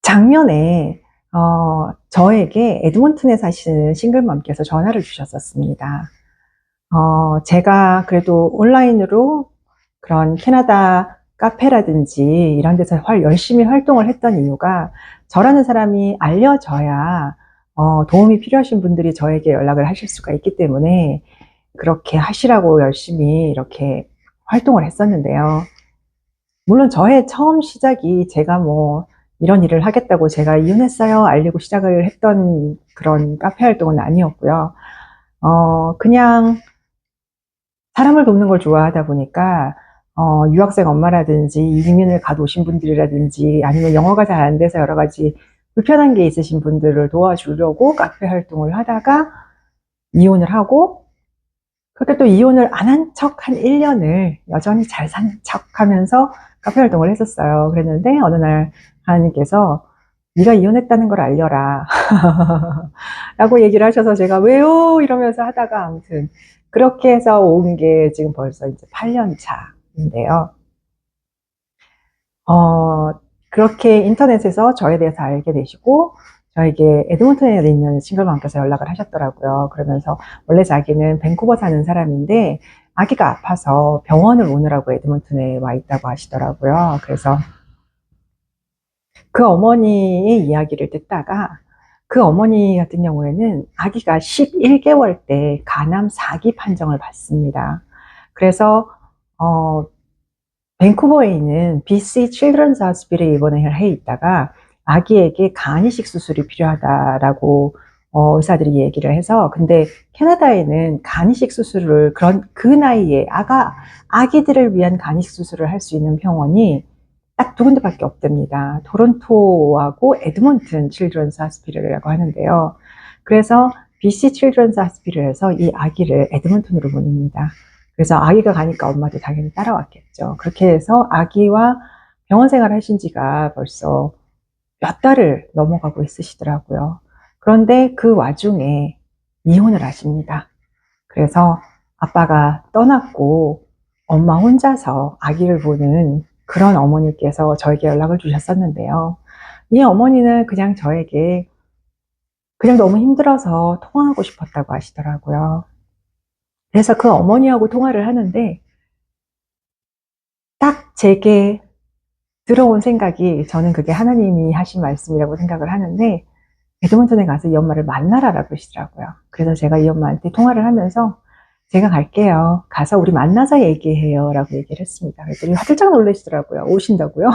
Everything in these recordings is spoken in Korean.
작년에 저에게 에드먼튼에 사시는 싱글맘께서 전화를 주셨었습니다. 제가 그래도 온라인으로 그런 캐나다 카페라든지 이런 데서 열심히 활동을 했던 이유가, 저라는 사람이 알려져야 도움이 필요하신 분들이 저에게 연락을 하실 수가 있기 때문에 그렇게 하시라고 열심히 이렇게 활동을 했었는데요. 물론 저의 처음 시작이 제가 뭐 이런 일을 하겠다고 제가 이혼했어요 알리고 시작을 했던 그런 카페 활동은 아니었고요. 그냥 사람을 돕는 걸 좋아하다 보니까 유학생 엄마라든지 이민을 가도 오신 분들이라든지 아니면 영어가 잘 안 돼서 여러 가지 불편한 게 있으신 분들을 도와주려고 카페 활동을 하다가 이혼을 하고, 그렇게 또 이혼을 안 한 척 한 1년을 여전히 잘 산 척 하면서 카페 활동을 했었어요. 그랬는데 어느 날 하나님께서 네가 이혼했다는 걸 알려라 라고 얘기를 하셔서 제가 왜요? 이러면서 하다가 아무튼 그렇게 해서 온 게 지금 벌써 이제 8년 차인데요. 그렇게 인터넷에서 저에 대해서 알게 되시고 저에게 에드먼튼에 있는 싱글맘께서 연락을 하셨더라고요. 그러면서 원래 자기는 밴쿠버 사는 사람인데 아기가 아파서 병원을 오느라고 에드먼튼에 와 있다고 하시더라고요. 그래서 그 어머니의 이야기를 듣다가, 그 어머니 같은 경우에는 아기가 11개월 때 간암 4기 판정을 받습니다. 그래서 밴쿠버에 있는 BC 칠드런스 호스피ટલ에 입원을 해 있다가 아기에게 간 이식 수술이 필요하다라고 의사들이 얘기를 해서, 근데 캐나다에는 간 이식 수술을 그 나이에 아기들을 위한 간 이식 수술을 할 수 있는 병원이 딱 두 군데밖에 없답니다. 토론토하고 에드먼튼 칠드런스 호스피ટલ이라고 하는데요. 그래서 BC 칠드런스 호스피ટલ에서 이 아기를 에드먼튼으로 보냅니다. 그래서 아기가 가니까 엄마도 당연히 따라왔겠죠. 그렇게 해서 아기와 병원 생활 하신 지가 벌써 몇 달을 넘어가고 있으시더라고요. 그런데 그 와중에 이혼을 하십니다. 그래서 아빠가 떠났고 엄마 혼자서 아기를 보는 그런 어머니께서 저에게 연락을 주셨었는데요. 이 어머니는 그냥 저에게 그냥 너무 힘들어서 통화하고 싶었다고 하시더라고요. 그래서 그 어머니하고 통화를 하는데 딱 제게 들어온 생각이, 저는 그게 하나님이 하신 말씀이라고 생각을 하는데, 에드먼튼에 가서 이 엄마를 만나라라고 그러시더라고요. 그래서 제가 이 엄마한테 통화를 하면서 제가 갈게요. 가서 우리 만나서 얘기해요 라고 얘기를 했습니다. 그랬더니 화들짝 놀라시더라고요. 오신다고요?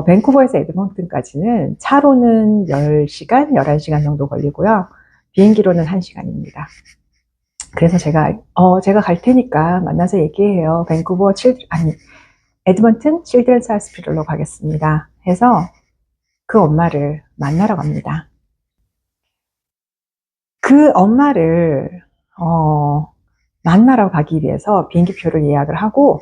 밴쿠버에서 에드먼튼까지는 차로는 10시간, 11시간 정도 걸리고요. 비행기로는 1시간입니다. 그래서 제가 갈 테니까 만나서 얘기해요. 에드먼튼 칠드런스 호스피털로 가겠습니다 해서 그 엄마를 만나러 갑니다. 그 엄마를 만나러 가기 위해서 비행기표를 예약을 하고,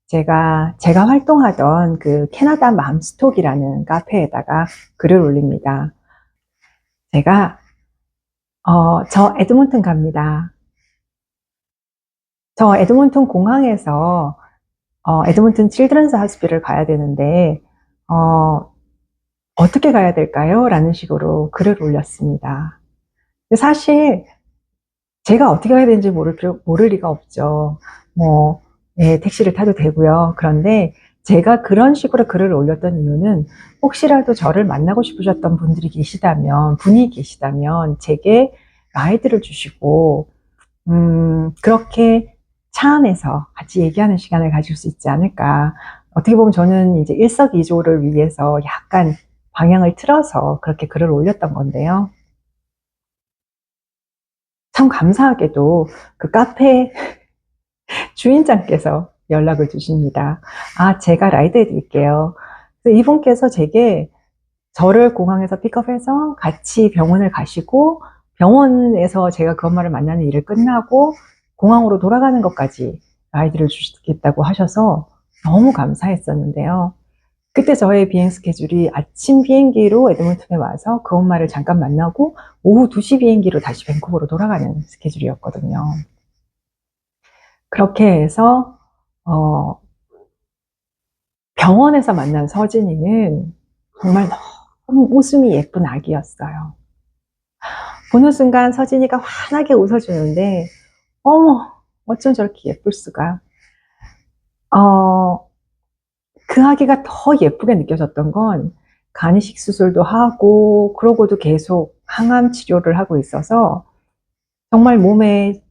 제가 활동하던 그 캐나다 맘스톡이라는 카페에다가 글을 올립니다. 제가 저 에드먼튼 갑니다. 저 에드먼튼 공항에서 에드먼튼 칠드런스 호스피털을 가야 되는데 어떻게 가야 될까요? 라는 식으로 글을 올렸습니다. 사실 제가 어떻게 가야 되는지 모를 리가 없죠. 뭐, 예, 택시를 타도 되고요. 그런데 제가 그런 식으로 글을 올렸던 이유는, 혹시라도 저를 만나고 싶으셨던 분이 계시다면 제게 라이드를 주시고, 그렇게 차 안에서 같이 얘기하는 시간을 가질 수 있지 않을까. 어떻게 보면 저는 이제 일석이조를 위해서 약간 방향을 틀어서 그렇게 글을 올렸던 건데요. 참 감사하게도 그 카페 주인장께서 연락을 주십니다. 제가 라이드 해드릴게요. 그래서 이분께서 저를 공항에서 픽업해서 같이 병원을 가시고, 병원에서 제가 그 엄마를 만나는 일을 끝나고 공항으로 돌아가는 것까지 라이드를 주시겠다고 하셔서 너무 감사했었는데요. 그때 저의 비행 스케줄이 아침 비행기로 에드먼튼에 와서 그 엄마를 잠깐 만나고 오후 2시 비행기로 다시 밴쿠버로 돌아가는 스케줄이었거든요. 그렇게 해서 병원에서 만난 서진이는 정말 웃음이 예쁜 아기였어요. 보는 순간 서진이가 환하게 웃어주는데, 어머, 어쩜 저렇게 예쁠 수가. 어, 그 아기가 더 예쁘게 느껴졌던 건 간이식 수술도 하고, 그러고도 계속 항암 치료를 하고 있어서 정말 몸에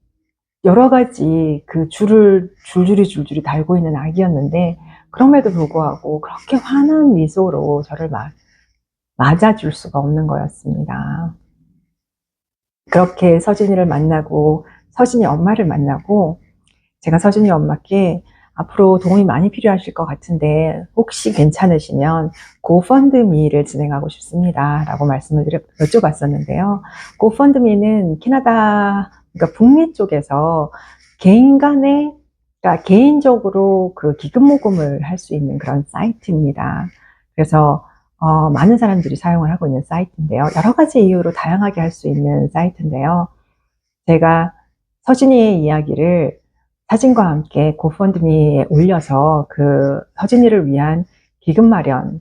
여러 가지 그 줄줄이 달고 있는 아기였는데, 그럼에도 불구하고 그렇게 환한 미소로 저를 맞아줄 수가 없는 거였습니다. 그렇게 서진이를 만나고, 서진이 엄마를 만나고, 제가 서진이 엄마께 앞으로 도움이 많이 필요하실 것 같은데 혹시 괜찮으시면 고펀드미를 진행하고 싶습니다 라고 말씀을 여쭤봤었는데요. 고펀드미는 캐나다, 그러니까 북미 쪽에서 개인 간의, 그러니까 개인적으로 그 기금 모금을 할 수 있는 그런 사이트입니다. 그래서 많은 사람들이 사용을 하고 있는 사이트인데요. 여러 가지 이유로 다양하게 할 수 있는 사이트인데요. 제가 서진이의 이야기를 사진과 함께 고펀드미에 올려서 그 서진이를 위한 기금 마련을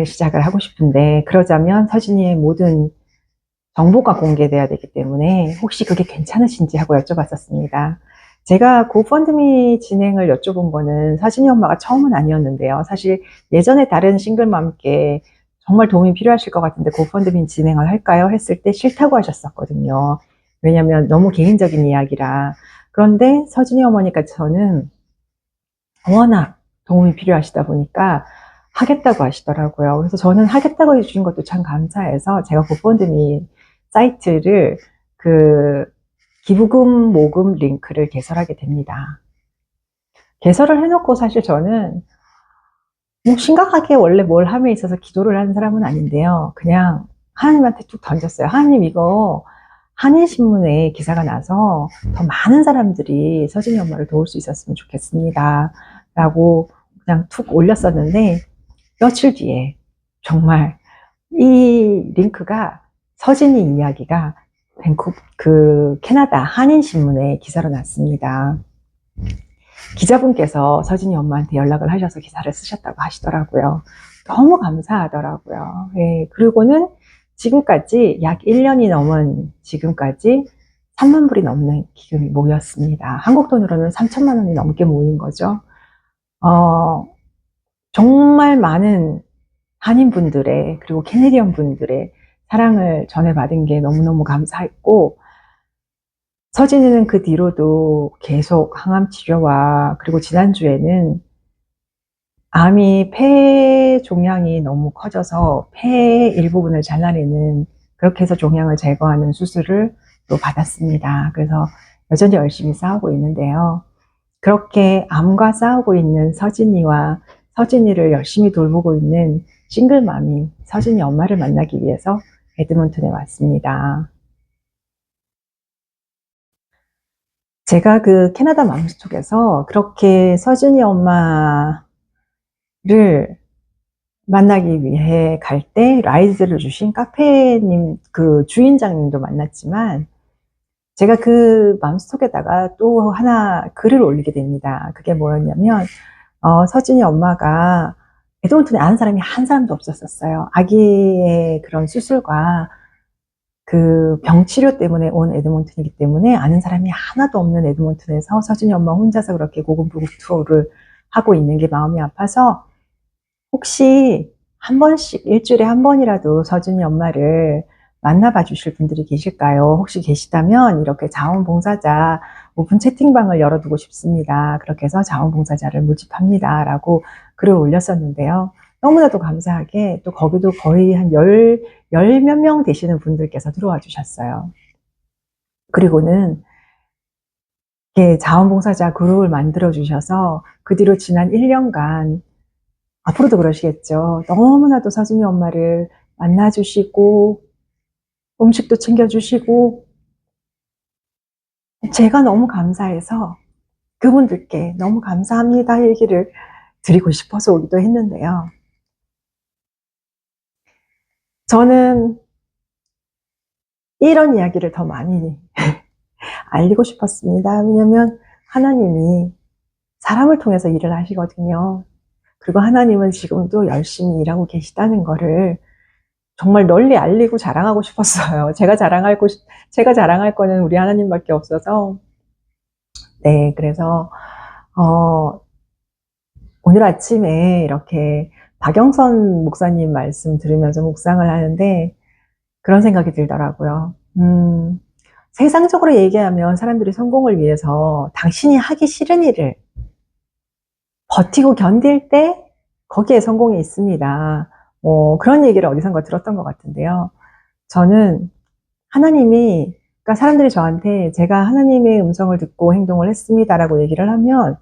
시작을 하고 싶은데, 그러자면 서진이의 모든 정보가 공개돼야 되기 때문에 혹시 그게 괜찮으신지 하고 여쭤봤었습니다. 제가 고펀드미 진행을 여쭤본 거는 서진이 엄마가 처음은 아니었는데요. 사실 예전에 다른 싱글맘께 정말 도움이 필요하실 것 같은데 고펀드미 진행을 할까요? 했을 때 싫다고 하셨었거든요. 왜냐면 너무 개인적인 이야기라. 그런데 서진이 어머니가 저는 워낙 도움이 필요하시다 보니까 하겠다고 하시더라고요. 그래서 저는 하겠다고 해주신 것도 참 감사해서 제가 고펀드미 사이트를 그 기부금 모금 링크를 개설하게 됩니다. 개설을 해놓고 사실 저는 뭐 심각하게 원래 뭘 함에 있어서 기도를 하는 사람은 아닌데요. 그냥 하나님한테 쭉 던졌어요. 하나님, 이거 한일신문에 기사가 나서 더 많은 사람들이 서진이 엄마를 도울 수 있었으면 좋겠습니다 라고 그냥 툭 올렸었는데, 며칠 뒤에 정말 이 링크가, 서진이 이야기가 그 캐나다 한인신문에 기사로 났습니다. 기자분께서 서진이 엄마한테 연락을 하셔서 기사를 쓰셨다고 하시더라고요. 너무 감사하더라고요. 예, 그리고는 지금까지 약 1년이 넘은 지금까지 3만 불이 넘는 기금이 모였습니다. 한국 돈으로는 3천만 원이 넘게 모인 거죠. 정말 많은 한인분들의, 그리고 캐네디언 분들의 사랑을 전해받은 게 너무너무 감사했고, 서진이는 그 뒤로도 계속 항암 치료와, 그리고 지난주에는 암이 폐 종양이 너무 커져서 폐의 일부분을 잘라내는, 그렇게 해서 종양을 제거하는 수술을 또 받았습니다. 그래서 여전히 열심히 싸우고 있는데요. 그렇게 암과 싸우고 있는 서진이와 서진이를 열심히 돌보고 있는 싱글맘인 서진이 엄마를 만나기 위해서 에드먼튼에 왔습니다. 제가 그 캐나다 맘스톡에서 그렇게 서진이 엄마를 만나기 위해 갈 때 라이즈를 주신 카페님 그 주인장님도 만났지만, 제가 그 맘스톡에다가 또 하나 글을 올리게 됩니다. 그게 뭐였냐면, 서진이 엄마가 에드먼튼에 아는 사람이 한 사람도 없었어요. 아기의 그런 수술과 그 병치료 때문에 온 에드먼튼이기 때문에 아는 사람이 하나도 없는 에드먼튼에서 서진이 엄마 혼자서 그렇게 고군분투 투어를 하고 있는 게 마음이 아파서, 혹시 한 번씩, 일주일에 한 번이라도 서진이 엄마를 만나봐 주실 분들이 계실까요? 혹시 계시다면 이렇게 자원봉사자 오픈 채팅방을 열어두고 싶습니다. 그렇게 해서 자원봉사자를 모집합니다 라고 글을 올렸었는데요. 너무나도 감사하게 또 거기도 거의 한 열 몇 명 되시는 분들께서 들어와 주셨어요. 그리고는 이렇게 자원봉사자 그룹을 만들어 주셔서 그 뒤로 지난 1년간, 앞으로도 그러시겠죠, 너무나도 서진이 엄마를 만나주시고 음식도 챙겨주시고, 제가 너무 감사해서 그분들께 너무 감사합니다 얘기를 드리고 싶어서 오기도 했는데요. 저는 이런 이야기를 더 많이 알리고 싶었습니다. 왜냐면 하나님이 사람을 통해서 일을 하시거든요. 그리고 하나님은 지금도 열심히 일하고 계시다는 거를 정말 널리 알리고 자랑하고 싶었어요. 제가 자랑할 거는 우리 하나님밖에 없어서. 네, 그래서, 오늘 아침에 이렇게 박영선 목사님 말씀 들으면서 묵상을 하는데 그런 생각이 들더라고요. 세상적으로 얘기하면 사람들이 성공을 위해서 당신이 하기 싫은 일을 버티고 견딜 때 거기에 성공이 있습니다. 그런 얘기를 어디선가 들었던 것 같은데요. 저는 하나님이, 그러니까 사람들이 저한테 제가 하나님의 음성을 듣고 행동을 했습니다라고 얘기를 하면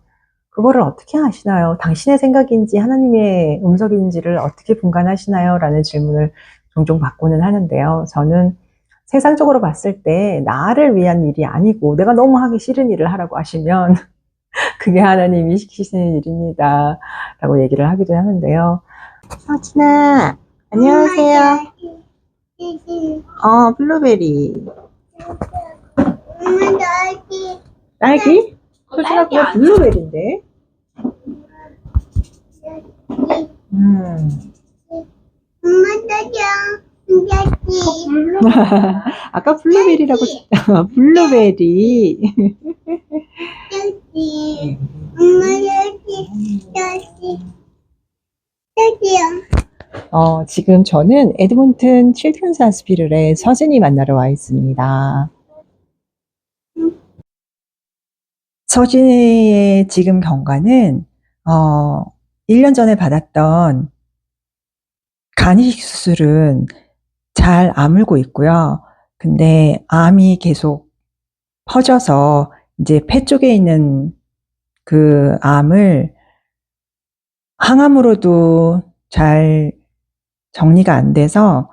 그거를 어떻게 아시나요? 당신의 생각인지 하나님의 음성인지를 어떻게 분간하시나요? 라는 질문을 종종 받고는 하는데요. 저는 세상적으로 봤을 때 나를 위한 일이 아니고 내가 너무 하기 싫은 일을 하라고 하시면 그게 하나님이 시키시는 일입니다. 라고 얘기를 하기도 하는데요. 서진아, 안녕하세요. 블루베리. 엄마 딸기. 딸기? 서진아, 그거 블루베리인데? 엄마 딸기. 아까 블루베리라고, 블루베리. 딸기. 엄마 딸기. 딸기야. 지금 저는 에드몬튼 칠드런스 하스피럴에 서진이 만나러 와 있습니다. 서진이의 지금 경과는, 1년 전에 받았던 간이식 수술은 잘 아물고 있고요. 근데 암이 계속 퍼져서 이제 폐 쪽에 있는 그 암을 항암으로도 잘 정리가 안 돼서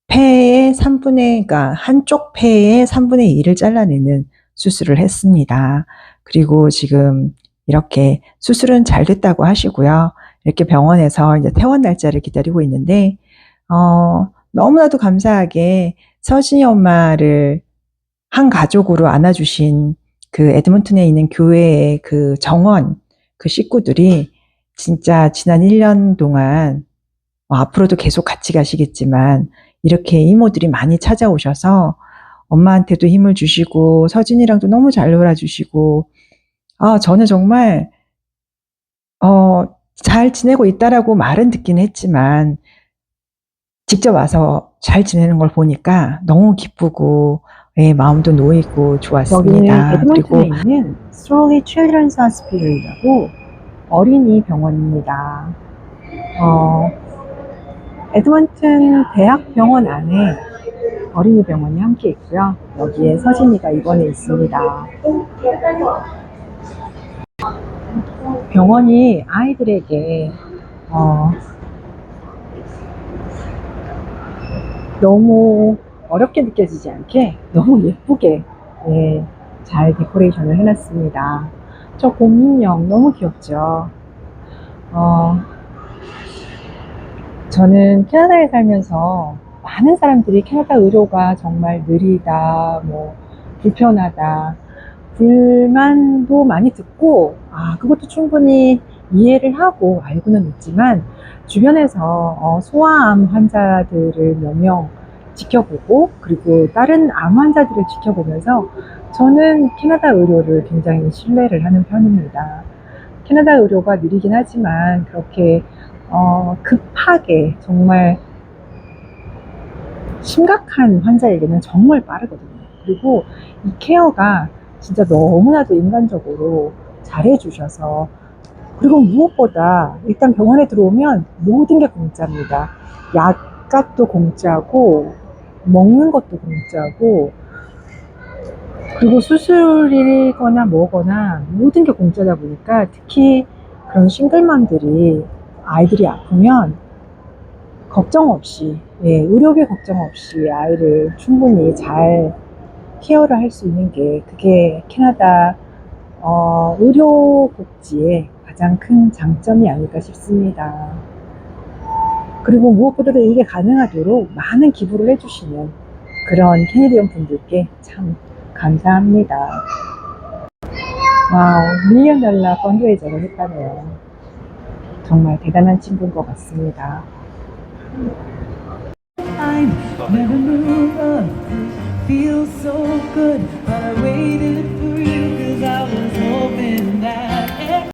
폐의 3분의, 그러니까 한쪽 폐의 3분의 2를 잘라내는 수술을 했습니다. 그리고 지금 이렇게 수술은 잘 됐다고 하시고요. 이렇게 병원에서 이제 퇴원 날짜를 기다리고 있는데, 너무나도 감사하게 서진이 엄마를 한 가족으로 안아주신 그 에드먼튼에 있는 교회의 그 정원, 그 식구들이 진짜 지난 1년 동안, 앞으로도 계속 같이 가시겠지만, 이렇게 이모들이 많이 찾아오셔서 엄마한테도 힘을 주시고, 서진이랑도 너무 잘 놀아주시고, 저는 정말, 잘 지내고 있다라고 말은 듣긴 했지만, 직접 와서 잘 지내는 걸 보니까 너무 기쁘고, 마음도 놓이고 좋았습니다. 여기는 에드먼튼에 있는 스트롤리 칠드런스 하스피럴이라고 어린이 병원입니다. 에드먼튼 대학병원 안에 어린이 병원이 함께 있고요. 여기에 서진이가 입원해 있습니다. 병원이 아이들에게 너무 어렵게 느껴지지 않게 너무 예쁘게 잘 데코레이션을 해놨습니다. 저 곰인형 너무 귀엽죠? 저는 캐나다에 살면서 많은 사람들이 캐나다 의료가 정말 느리다, 불편하다, 불만도 많이 듣고, 그것도 충분히 이해를 하고 알고는 있지만, 주변에서 소아암 환자들을 몇 명 지켜보고, 그리고 다른 암 환자들을 지켜보면서 저는 캐나다 의료를 굉장히 신뢰를 하는 편입니다. 캐나다 의료가 느리긴 하지만 그렇게 급하게 정말 심각한 환자에게는 정말 빠르거든요. 그리고 이 케어가 진짜 너무나도 인간적으로 잘해주셔서, 그리고 무엇보다 일단 병원에 들어오면 모든 게 공짜입니다. 약값도 공짜고 먹는 것도 공짜고, 그리고 수술이거나 뭐거나 모든 게 공짜다 보니까 특히 그런 싱글맘들이 아이들이 아프면 걱정 없이, 의료비 걱정 없이 아이를 충분히 잘 케어를 할 수 있는 게, 그게 캐나다 의료복지의 가장 큰 장점이 아닐까 싶습니다. 그리고 무엇보다도 이게 가능하도록 많은 기부를 해주시는 그런 캐네디언 분들께 참 감사합니다. 와우, $1,000,000 펀드레이저를 했다네요. 정말 대단한 친구인 것 같습니다. mind, never move on. Feels so good, but I waited